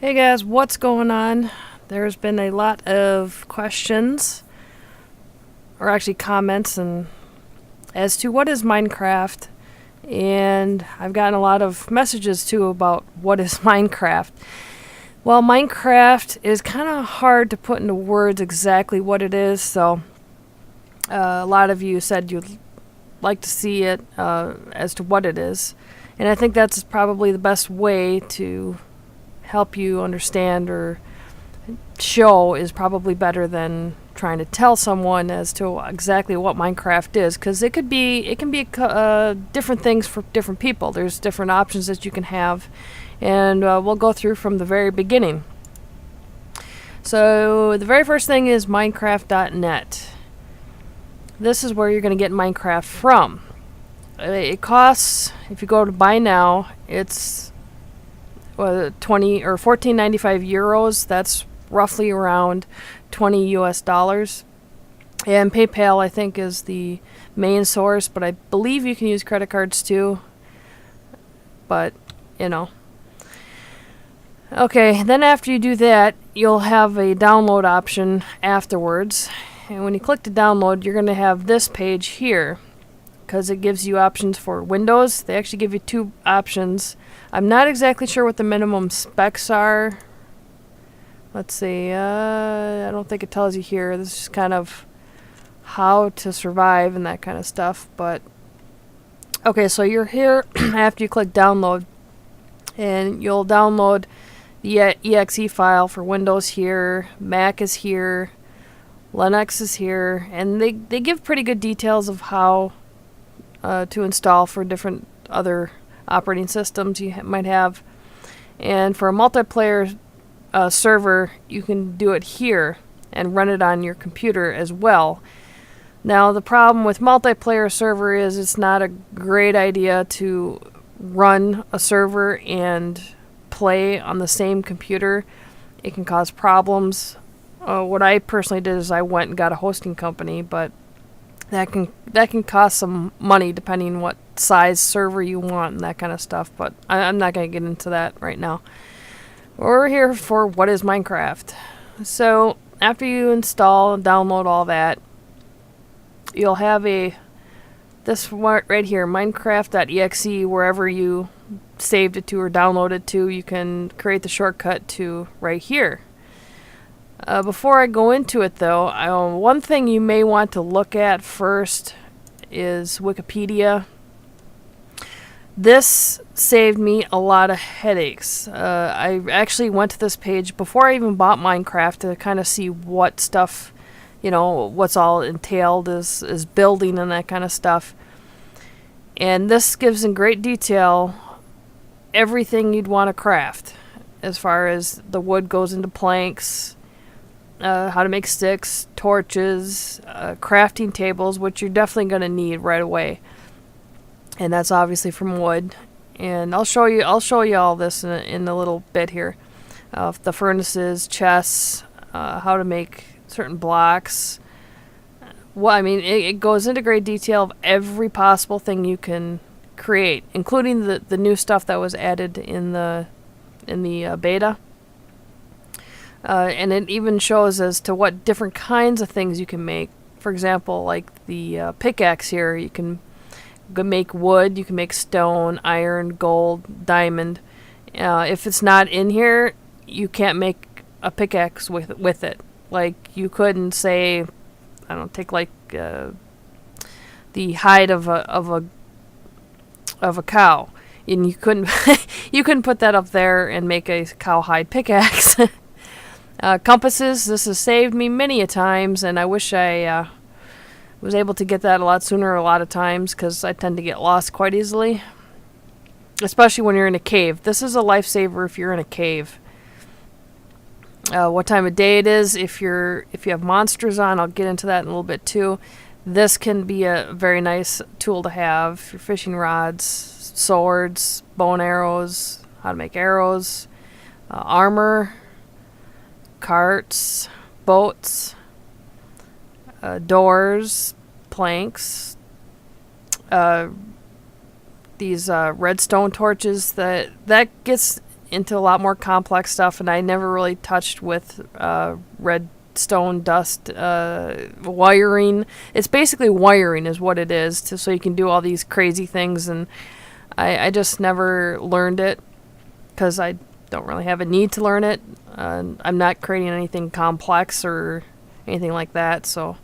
Hey guys, what's going on? There's been a lot of questions, or actually comments, and as to what is Minecraft, and I've gotten a lot of messages too about what is Minecraft. Well, Minecraft is kind of hard to put into words exactly what it is, so a lot of you said you'd like to see it as to what it is, and I think that's probably the best way to help you understand or show is probably better than trying to tell someone as to exactly what Minecraft is, because it can be different things for different people. There's different options that you can have, and we'll go through from the very beginning. So the very first thing is Minecraft.net. This is where you're going to get Minecraft from. It costs, if you go to buy now, it's 20 or 14.95 euros. That's roughly around 20 US dollars. And PayPal, I think, is the main source, but I believe you can use credit cards too. But, you know. Okay, then after you do that, you'll have a download option afterwards. And when you click to download, you're going to have this page here, because it gives you options for Windows. They actually give you two options. I'm not exactly sure what the minimum specs are. Let's see. I don't think it tells you here. This is kind of how to survive and that kind of stuff. But okay, so you're here after you click download, and you'll download the exe file for Windows here. Mac is here. Linux is here, and they give pretty good details of how to install for different other operating systems you might have. And for a multiplayer server, you can do it here and run it on your computer as well. Now, the problem with multiplayer server is it's not a great idea to run a server and play on the same computer. It can cause problems. What I personally did is I went and got a hosting company, but that can cost some money depending on what size server you want and that kind of stuff. But I'm not going to get into that right now. We're here for what is Minecraft. So after you install and download all that, you'll have this right here, Minecraft.exe. Wherever you saved it to or downloaded to, you can create the shortcut to right here. Before I go into it, though, one thing you may want to look at first is Wikipedia. This saved me a lot of headaches. I actually went to this page before I even bought Minecraft to kind of see what stuff, what's all entailed is building and that kind of stuff. And this gives in great detail everything you'd want to craft, as far as the wood goes into planks, how to make sticks, torches, crafting tables, which you're definitely going to need right away. And that's obviously from wood. And I'll show you all this in a little bit here. The furnaces, chests, how to make certain blocks. Well, I mean, it goes into great detail of every possible thing you can create, including the new stuff that was added in the beta. And it even shows as to what different kinds of things you can make. For example, like the pickaxe here, you can make wood, you can make stone, iron, gold, diamond. If it's not in here, you can't make a pickaxe with it. Like, you couldn't say, I don't know, take like the hide of a cow, and you couldn't you couldn't put that up there and make a cowhide pickaxe. Compasses, this has saved me many a times, and I wish I was able to get that a lot sooner a lot of times, because I tend to get lost quite easily, especially when you're in a cave. This is a lifesaver if you're in a cave. What time of day it is, if you have monsters on, I'll get into that in a little bit too. This can be a very nice tool to have. Your fishing rods, swords, bow and arrows, how to make arrows, armor, carts, boats, doors, planks, these redstone torches. That gets into a lot more complex stuff, and I never really touched with redstone dust wiring. It's basically wiring is what it is, so you can do all these crazy things, and I just never learned it because I don't really have a need to learn it. I'm not creating anything complex or anything like that, so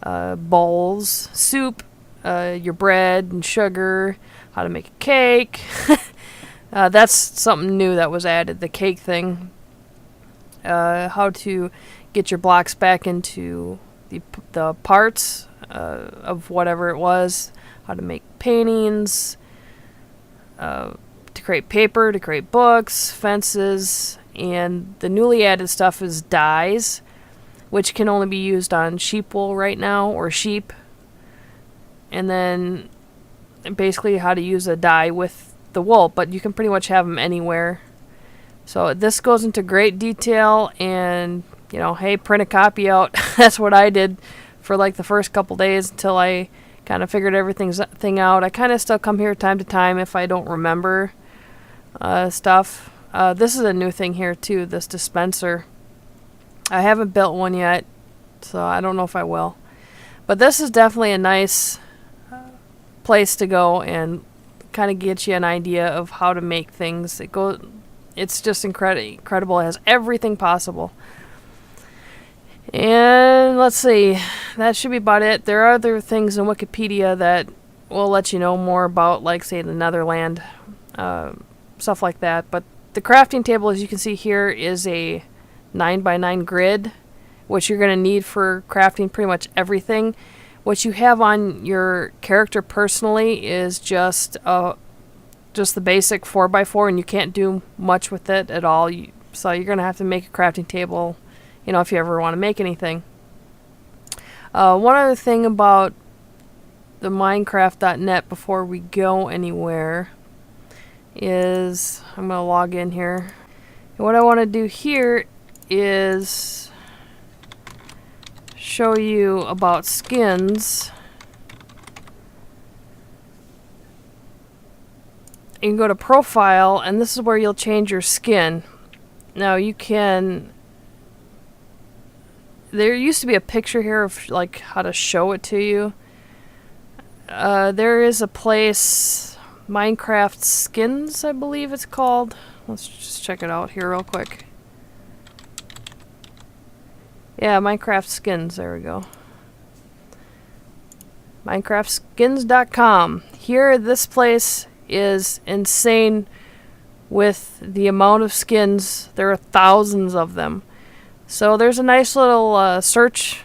bowls, soup, your bread and sugar, how to make a cake. That's something new that was added, the cake thing. How to get your blocks back into the parts of whatever it was. How to make paintings, to create paper, to create books, fences, and the newly added stuff is dyes, which can only be used on sheep wool right now, or sheep. And then basically how to use a dye with the wool, but you can pretty much have them anywhere. So this goes into great detail, and hey, print a copy out. That's what I did for like the first couple days until I kind of figured everything out. I kind of still come here time to time if I don't remember stuff. This is a new thing here too, this dispenser. I haven't built one yet, so I don't know if I will. But this is definitely a nice place to go and kind of get you an idea of how to make things. It's just incredible. It has everything possible. And let's see, that should be about it. There are other things in Wikipedia that will let you know more about, like, say, the Netherland, stuff like that. But the crafting table, as you can see here, is a 9x9 grid, which you're going to need for crafting pretty much everything. What you have on your character personally is just the basic 4x4, and you can't do much with it at all. So you're going to have to make a crafting table, if you ever want to make anything. One other thing about the Minecraft.net before we go anywhere is, I'm going to log in here. And what I want to do here is show you about skins. You can go to profile, and this is where you'll change your skin. Now you can, there used to be a picture here of like how to show it to you. There is a place, Minecraft Skins, I believe it's called. Let's just check it out here real quick. Yeah, Minecraft Skins, there we go. MinecraftSkins.com. Here, this place is insane with the amount of skins. There are thousands of them. So there's a nice little search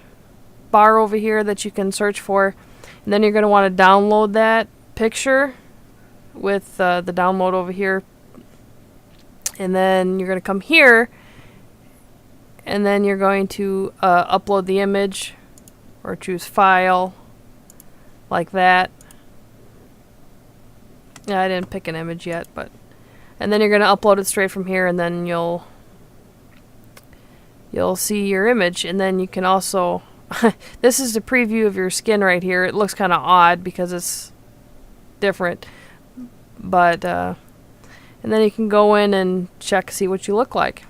bar over here that you can search for. And then you're going to want to download that picture with the download over here. And then you're going to come here. And then you're going to upload the image or choose file like that. Yeah, I didn't pick an image yet, but and then you're going to upload it straight from here, and then you'll see your image. And then you can also this is the preview of your skin right here. It looks kind of odd because it's different, but and then you can go in and see what you look like.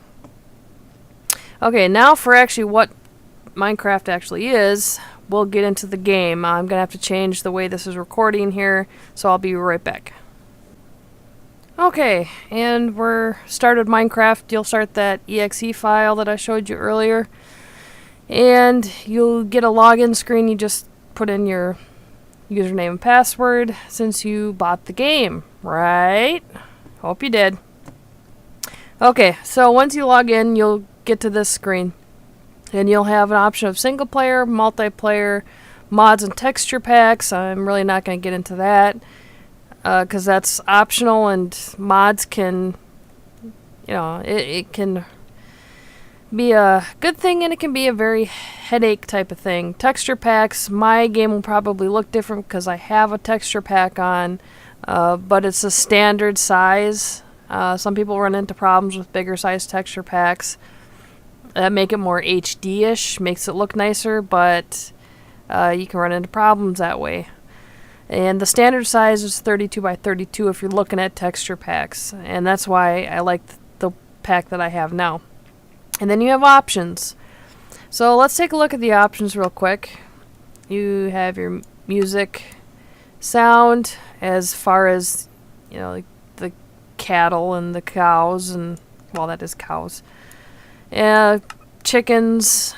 Okay, now for actually what Minecraft actually is, we'll get into the game. I'm going to have to change the way this is recording here, so I'll be right back. Okay, and we're started Minecraft. You'll start that exe file that I showed you earlier, and you'll get a login screen. You just put in your username and password since you bought the game, right? Hope you did. Okay, so once you log in, you'll get to this screen, and you'll have an option of single player, multiplayer, mods and texture packs. I'm really not going to get into that because that's optional, and mods can, it can be a good thing and it can be a very headache type of thing. Texture packs, my game will probably look different because I have a texture pack on, but it's a standard size. Some people run into problems with bigger size texture packs that make it more HD-ish, makes it look nicer, but you can run into problems that way. And the standard size is 32 by 32 if you're looking at texture packs, and that's why I like pack that I have now. And then you have options. So let's take a look at the options real quick. You have your music, sound, as far as, you know, like the cattle and the cows, and, well, that is cows. Chickens,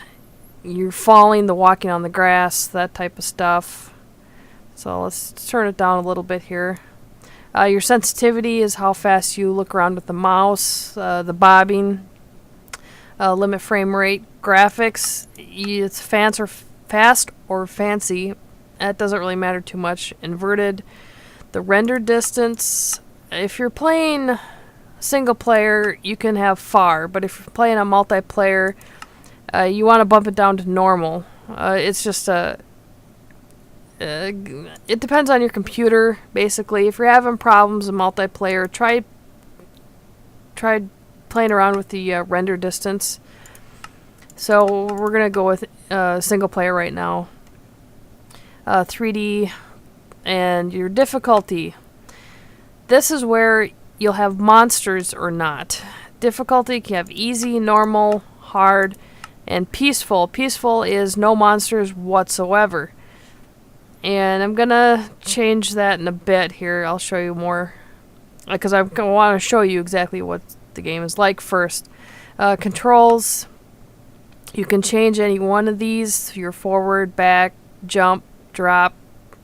you're falling, the walking on the grass, that type of stuff. So let's turn it down a little bit here. Your sensitivity is how fast you look around with the mouse, the bobbing, limit frame rate, graphics, it's fast or fancy. That doesn't really matter too much. Inverted, the render distance. If you're playing single player, you can have far, but if you're playing a multiplayer, you want to bump it down to normal. It's just it depends on your computer, basically. If you're having problems in multiplayer, try playing around with the render distance. So we're gonna go with single player right now. 3D, and your difficulty. This is where you'll have monsters or not. Difficulty, you can have easy, normal, hard, and peaceful. Peaceful is no monsters whatsoever. And I'm gonna change that in a bit here. I'll show you more, because I want to show you exactly what the game is like first. Controls, you can change any one of these. Your forward, back, jump, drop,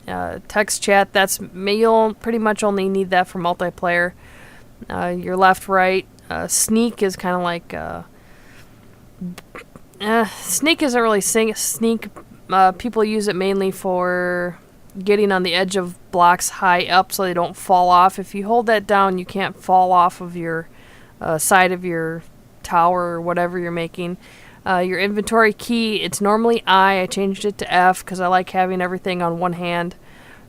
text chat. You'll pretty much only need that for multiplayer. Your left, right. Sneak is kind of like sneak isn't really sneak. People use it mainly for getting on the edge of blocks high up so they don't fall off. If you hold that down, you can't fall off of your side of your tower or whatever you're making. Your inventory key, it's normally I changed it to F because I like having everything on one hand.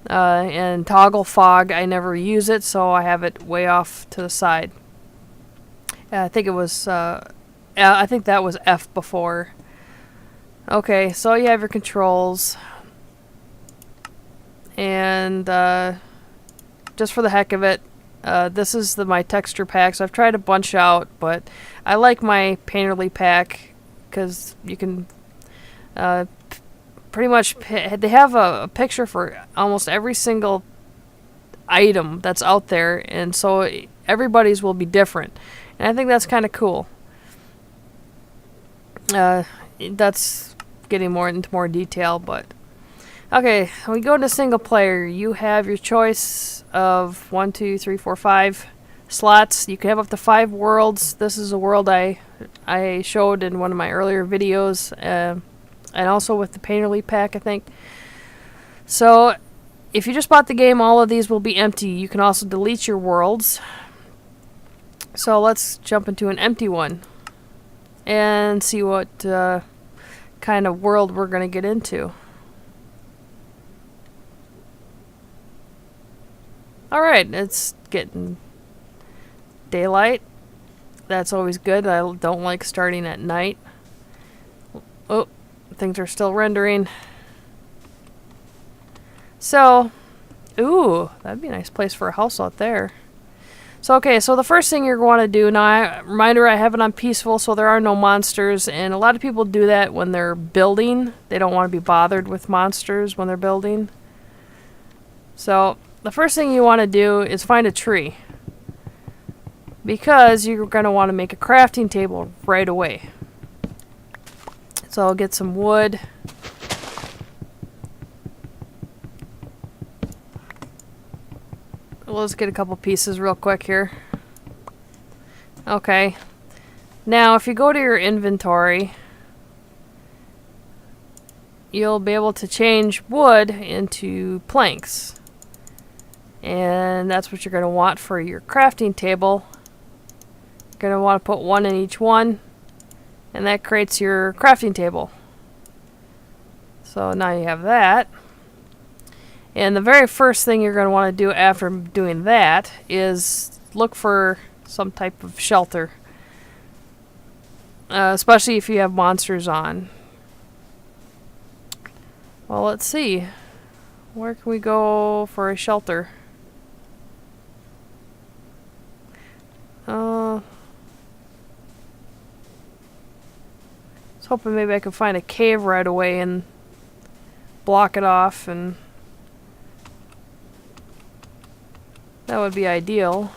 And toggle fog, I never use it, so I have it way off to the side. I think it was I think that was F before. Okay, so you have your controls, and just for the heck of it, this is my texture packs. I've tried a bunch out, but I like my painterly pack because you can pretty much they have a picture for almost every single item that's out there, and so everybody's will be different, and I think that's kind of cool. That's getting more into more detail, but okay, when we go to single player, you have your choice of 1, 2, 3, 4, 5 slots. You can have up to 5 worlds. This is a world I showed in one of my earlier videos, and also with the painterly pack, I think. So if you just bought the game, all of these will be empty. You can also delete your worlds. So let's jump into an empty one and see what kind of world we're going to get into. Alright, it's getting daylight. That's always good. I don't like starting at night. Oh, things are still rendering. So, ooh, that'd be a nice place for a house out there. So, okay, so the first thing you're going to do, now, reminder, I have it on peaceful, so there are no monsters, and a lot of people do that when they're building. They don't want to be bothered with monsters when they're building. So, the first thing you want to do is find a tree, because you're going to want to make a crafting table right away. So, I'll get some wood. Let's get a couple pieces real quick here. Okay. Now, if you go to your inventory, you'll be able to change wood into planks. And that's what you're going to want for your crafting table. You're going to want to put one in each one, and that creates your crafting table. So now you have that. And the very first thing you're going to want to do after doing that is look for some type of shelter. Especially if you have monsters on. Well, let's see. Where can we go for a shelter? hoping maybe I could find a cave right away and block it off, and that would be ideal.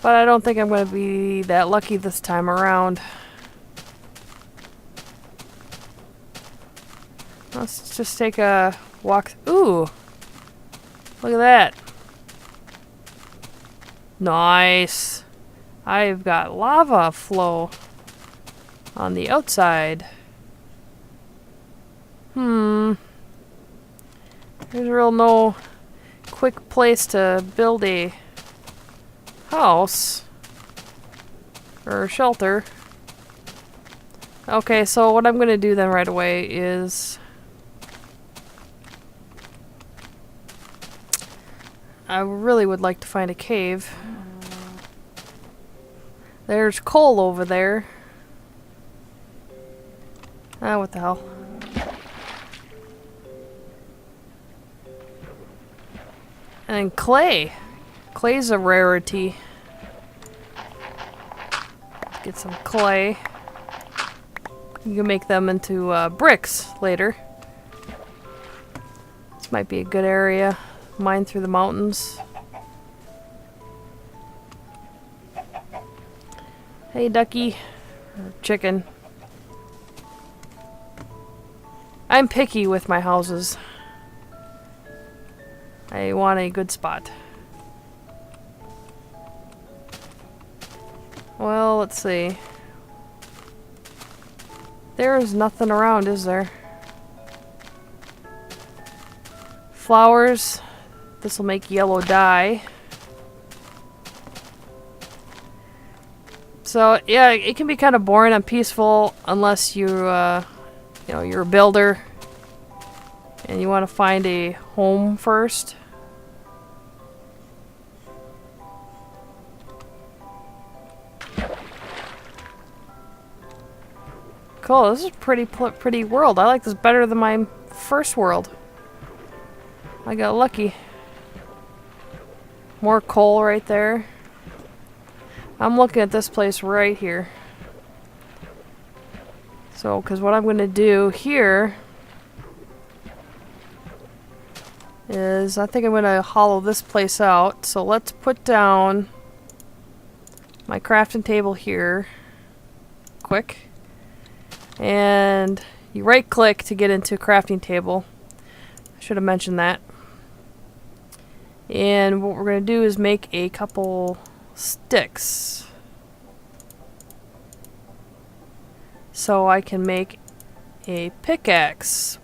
But I don't think I'm going to be that lucky this time around. Let's just take a walk. Ooh! Look at that. Nice. I've got lava flow on the outside. There's real no quick place to build a house or shelter. Okay, so what I'm gonna do then right away is I really would like to find a cave. There's coal over there. Ah, what the hell. And then clay. Clay's a rarity. Get some clay. You can make them into bricks later. This might be a good area. Mine through the mountains. Hey, ducky. Or chicken. I'm picky with my houses. I want a good spot. Well, let's see. There's nothing around, is there? Flowers. This will make yellow dye. So, yeah, it can be kind of boring and peaceful unless you, you know, you're a builder and you want to find a home first. Cool, this is a pretty world. I like this better than my first world. I got lucky. More coal right there. I'm looking at this place right here. So, because what I'm going to do here is I think I'm going to hollow this place out. So let's put down my crafting table here. Quick. And you right click to get into crafting table. I should have mentioned that. And what we're going to do is make a couple sticks. So I can make a pickaxe.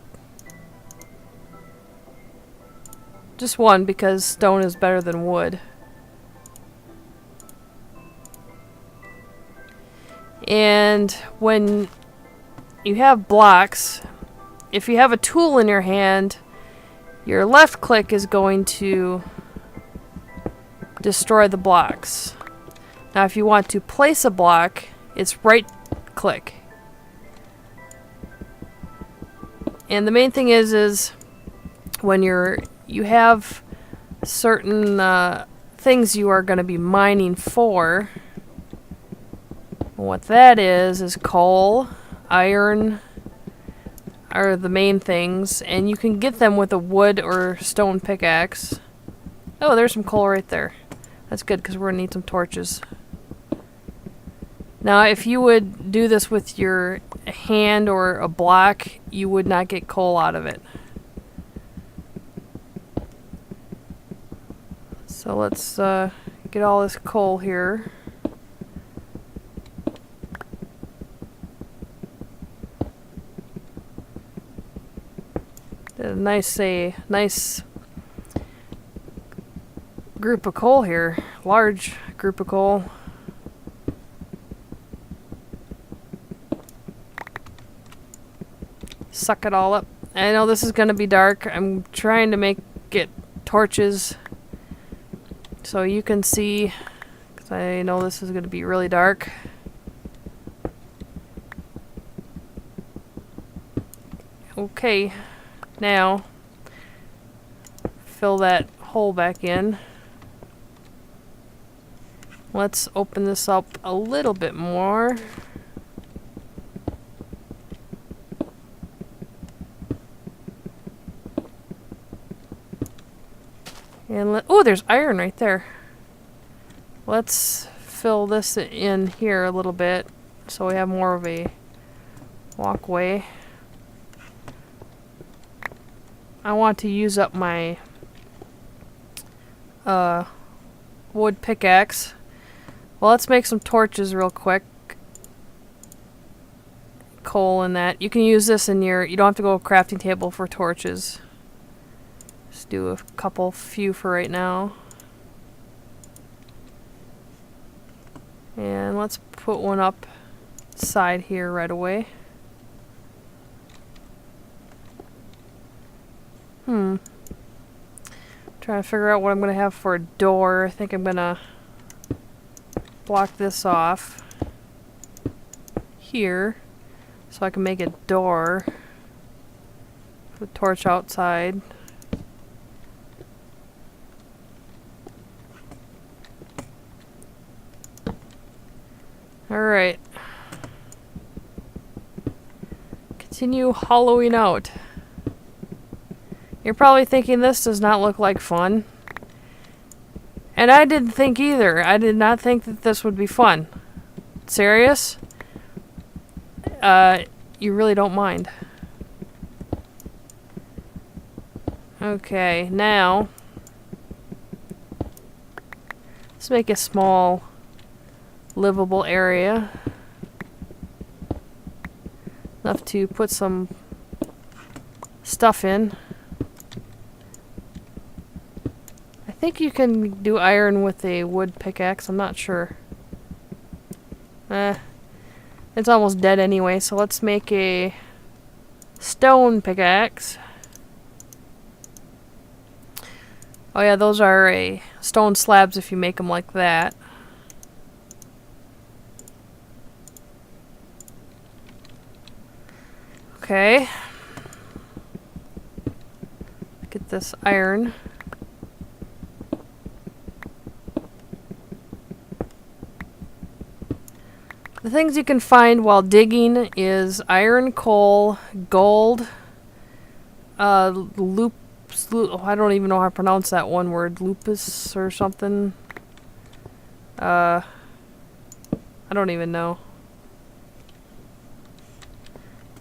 Just one because stone is better than wood. And when you have blocks, if you have a tool in your hand, your left click is going to destroy the blocks. Now if you want to place a block, it's right click. And the main thing is when you have certain things you are going to be mining for. What that is coal, iron are the main things, and you can get them with a wood or stone pickaxe. Oh, there's some coal right there. That's good because we're going to need some torches. Now, if you would do this with your hand or a block, you would not get coal out of it. So let's get all this coal here. Did a nice group of coal here. Large group of coal. Suck it all up. I know this is going to be dark. I'm trying to get torches so you can see, because I know this is going to be really dark. Okay, now fill that hole back in. Let's open this up a little bit more. Oh, there's iron right there. Let's fill this in here a little bit so we have more of a walkway. I want to use up my wood pickaxe. Well, let's make some torches real quick. Coal and that. You can use this in your... You don't have to go to a crafting table for torches. Just do a few for right now. And let's put one up side here right away. Trying to figure out what I'm going to have for a door. I think I'm going to block this off here so I can make a door. Put a torch outside. Alright. Continue hollowing out. You're probably thinking this does not look like fun. And I didn't think either. I did not think that this would be fun. Serious? You really don't mind. Okay, now let's make a small livable area. Enough to put some stuff in. I think you can do iron with a wood pickaxe. I'm not sure. It's almost dead anyway, so let's make a stone pickaxe. Oh yeah, those are a stone slabs if you make them like that. Okay. Get this iron. The things you can find while digging is iron, coal, gold, I don't even know how to pronounce that one word, lupus or something. I don't even know.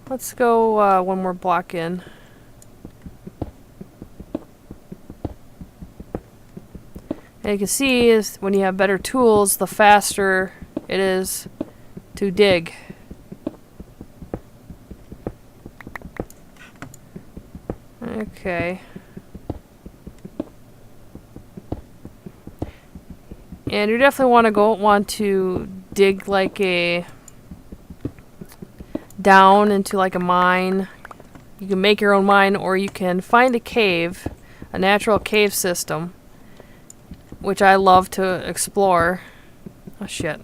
Let's go one more block in. And you can see is when you have better tools, the faster it is to dig. Okay. And you definitely want to dig like a down into like a mine. You can make your own mine, or you can find a cave, a natural cave system, which I love to explore. Oh shit.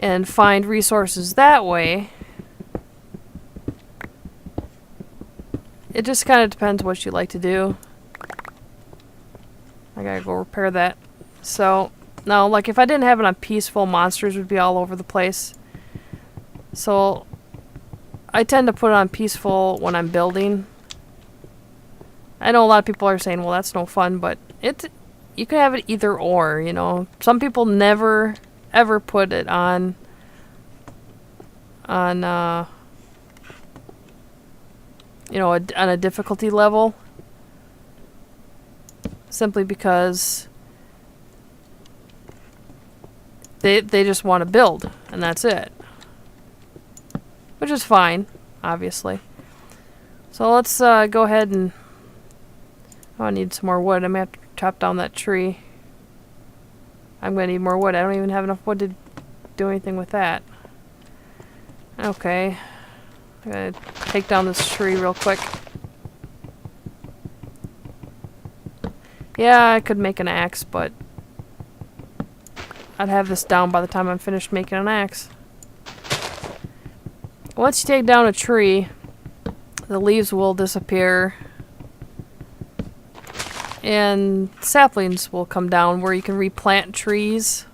And find resources that way. It just kind of depends what you like to do. I gotta go repair that. So, now, like if I didn't have it on peaceful, monsters would be all over the place. So, I tend to put it on peaceful when I'm building. I know a lot of people are saying, well, that's no fun, but you can have it either or, you know. Some people never ever put it on you know, on a difficulty level, simply because they just want to build and that's it, which is fine, obviously. So let's go ahead and I need some more wood. I'm gonna have to chop down that tree. I'm gonna need more wood. I don't even have enough wood to do anything with that. Okay. I'm gonna take down this tree real quick. Yeah, I could make an axe, but I'd have this down by the time I'm finished making an axe. Once you take down a tree, the leaves will disappear and saplings will come down where you can replant trees.